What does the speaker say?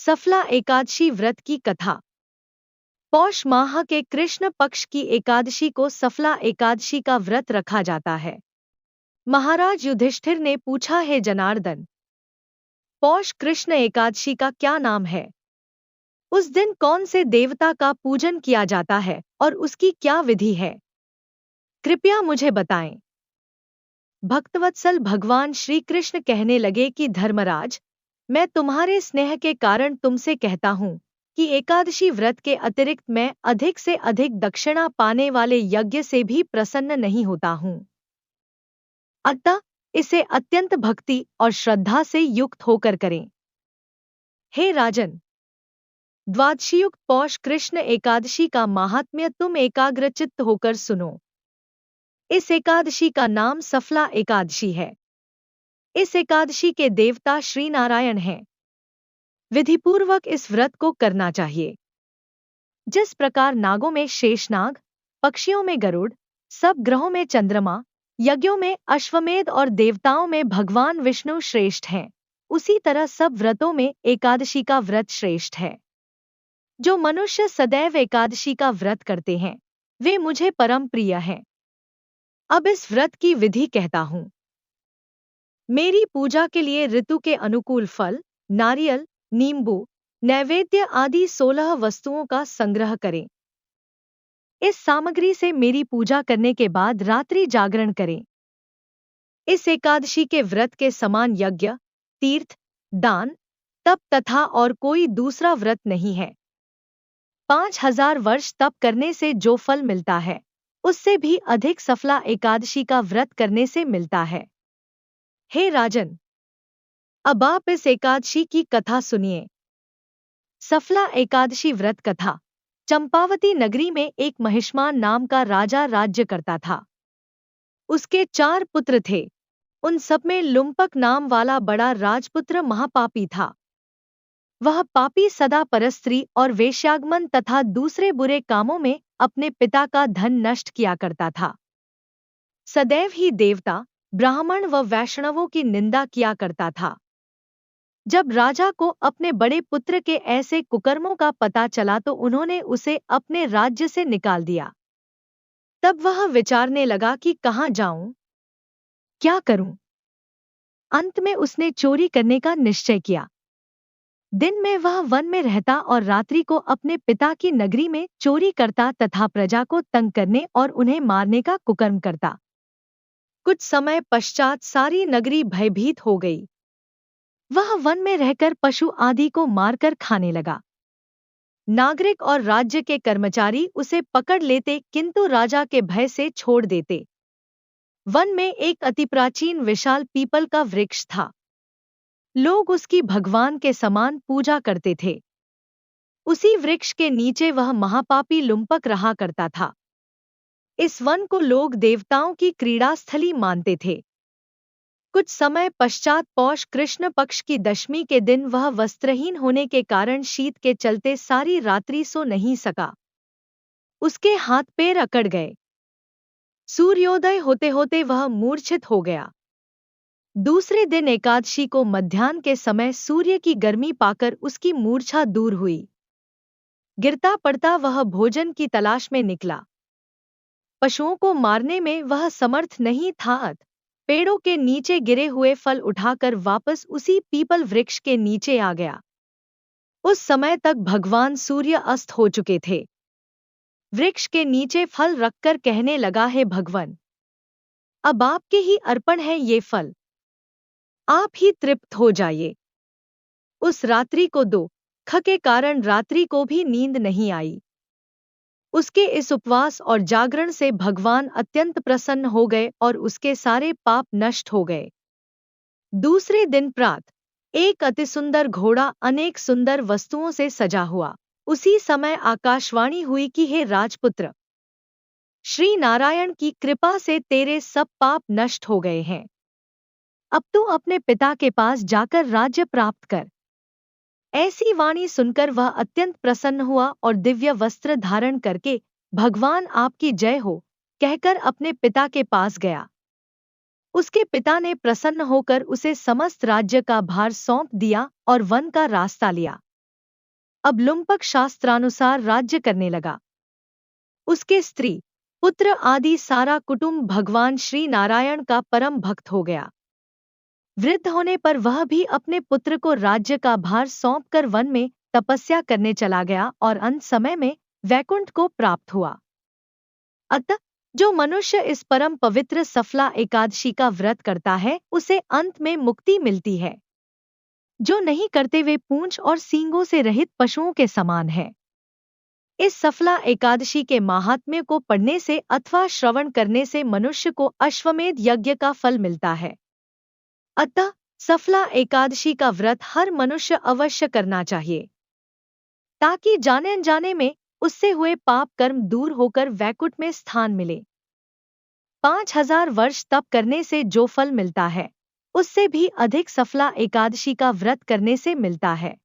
सफला एकादशी व्रत की कथा। पौष माह के कृष्ण पक्ष की एकादशी को सफला एकादशी का व्रत रखा जाता है। महाराज युधिष्ठिर ने पूछा, हे जनार्दन, पौष कृष्ण एकादशी का क्या नाम है? उस दिन कौन से देवता का पूजन किया जाता है और उसकी क्या विधि है? कृपया मुझे बताएं। भक्तवत्सल भगवान श्री कृष्ण कहने लगे कि धर्मराज, मैं तुम्हारे स्नेह के कारण तुमसे कहता हूँ कि एकादशी व्रत के अतिरिक्त मैं अधिक से अधिक दक्षिणा पाने वाले यज्ञ से भी प्रसन्न नहीं होता हूँ। अतः इसे अत्यंत भक्ति और श्रद्धा से युक्त होकर करें। हे राजन, द्वादशीयुक्त पौष कृष्ण एकादशी का महात्म्य तुम एकाग्रचित्त होकर सुनो। इस एकादशी का नाम सफला एकादशी है। इस एकादशी के देवता श्री नारायण हैं। विधिपूर्वक इस व्रत को करना चाहिए। जिस प्रकार नागों में शेषनाग, पक्षियों में गरुड़, सब ग्रहों में चंद्रमा, यज्ञों में अश्वमेध और देवताओं में भगवान विष्णु श्रेष्ठ हैं, उसी तरह सब व्रतों में एकादशी का व्रत श्रेष्ठ है। जो मनुष्य सदैव एकादशी का व्रत करते हैं, वे मुझे परम प्रिय हैं। अब इस व्रत की विधि कहता हूँ। मेरी पूजा के लिए ऋतु के अनुकूल फल, नारियल, नींबू, नैवेद्य आदि 16 वस्तुओं का संग्रह करें। इस सामग्री से मेरी पूजा करने के बाद रात्रि जागरण करें। इस एकादशी के व्रत के समान यज्ञ, तीर्थ, दान, तप तथा और कोई दूसरा व्रत नहीं है। 5000 वर्ष तप करने से जो फल मिलता है, उससे भी अधिक सफला एकादशी का व्रत करने से मिलता है। हे राजन, अब आप इस एकादशी की कथा सुनिए। सफला एकादशी व्रत कथा। चंपावती नगरी में एक महिष्मान नाम का राजा राज्य करता था। उसके 4 पुत्र थे। उन सब में लुम्पक नाम वाला बड़ा राजपुत्र महापापी था। वह पापी सदा परस्त्री और वेश्यागमन तथा दूसरे बुरे कामों में अपने पिता का धन नष्ट किया करता था। सदैव ही देवता, ब्राह्मण व वैष्णवों की निंदा किया करता था। जब राजा को अपने बड़े पुत्र के ऐसे कुकर्मों का पता चला तो उन्होंने उसे अपने राज्य से निकाल दिया। तब वह विचारने लगा कि कहाँ जाऊं, क्या करूं। अंत में उसने चोरी करने का निश्चय किया। दिन में वह वन में रहता और रात्रि को अपने पिता की नगरी में चोरी करता तथा प्रजा को तंग करने और उन्हें मारने का कुकर्म करता। कुछ समय पश्चात सारी नगरी भयभीत हो गई। वह वन में रहकर पशु आदि को मारकर खाने लगा। नागरिक और राज्य के कर्मचारी उसे पकड़ लेते किंतु राजा के भय से छोड़ देते। वन में एक अति प्राचीन विशाल पीपल का वृक्ष था। लोग उसकी भगवान के समान पूजा करते थे। उसी वृक्ष के नीचे वह महापापी लुम्पक रहा करता था। इस वन को लोग देवताओं की क्रीड़ास्थली मानते थे। कुछ समय पश्चात पौष कृष्ण पक्ष की दशमी के दिन वह वस्त्रहीन होने के कारण शीत के चलते सारी रात्रि सो नहीं सका। उसके हाथ पैर अकड़ गए। सूर्योदय होते होते वह मूर्छित हो गया। दूसरे दिन एकादशी को मध्याह्न के समय सूर्य की गर्मी पाकर उसकी मूर्छा दूर हुई। गिरता पड़ता वह भोजन की तलाश में निकला। पशुओं को मारने में वह समर्थ नहीं था। पेड़ों के नीचे गिरे हुए फल उठाकर वापस उसी पीपल वृक्ष के नीचे आ गया। उस समय तक भगवान सूर्य अस्त हो चुके थे। वृक्ष के नीचे फल रखकर कहने लगा, हे भगवान, अब आपके ही अर्पण है ये फल, आप ही तृप्त हो जाइए। उस रात्रि को दुख के कारण रात्रि को भी नींद नहीं आई। उसके इस उपवास और जागरण से भगवान अत्यंत प्रसन्न हो गए और उसके सारे पाप नष्ट हो गए। दूसरे दिन प्रातः एक अति सुंदर घोड़ा अनेक सुंदर वस्तुओं से सजा हुआ। उसी समय आकाशवाणी हुई कि हे राजपुत्र, श्री नारायण की कृपा से तेरे सब पाप नष्ट हो गए हैं। अब तू अपने पिता के पास जाकर राज्य प्राप्त कर। ऐसी वाणी सुनकर वह अत्यंत प्रसन्न हुआ और दिव्य वस्त्र धारण करके भगवान आपकी जय हो कहकर अपने पिता के पास गया। उसके पिता ने प्रसन्न होकर उसे समस्त राज्य का भार सौंप दिया और वन का रास्ता लिया। अब लुम्पक शास्त्रानुसार राज्य करने लगा। उसके स्त्री, पुत्र आदि सारा कुटुंब भगवान श्री नारायण का परम भक्त हो गया। वृद्ध होने पर वह भी अपने पुत्र को राज्य का भार सौंपकर वन में तपस्या करने चला गया और अंत समय में वैकुंठ को प्राप्त हुआ। अतः जो मनुष्य इस परम पवित्र सफला एकादशी का व्रत करता है उसे अंत में मुक्ति मिलती है। जो नहीं करते वे पूंछ और सींगों से रहित पशुओं के समान है। इस सफला एकादशी के महात्म्य को पढ़ने से अथवा श्रवण करने से मनुष्य को अश्वमेध यज्ञ का फल मिलता है। अतः सफला एकादशी का व्रत हर मनुष्य अवश्य करना चाहिए, ताकि जाने अनजाने में उससे हुए पाप कर्म दूर होकर वैकुंठ में स्थान मिले। 5000 वर्ष तप करने से जो फल मिलता है उससे भी अधिक सफला एकादशी का व्रत करने से मिलता है।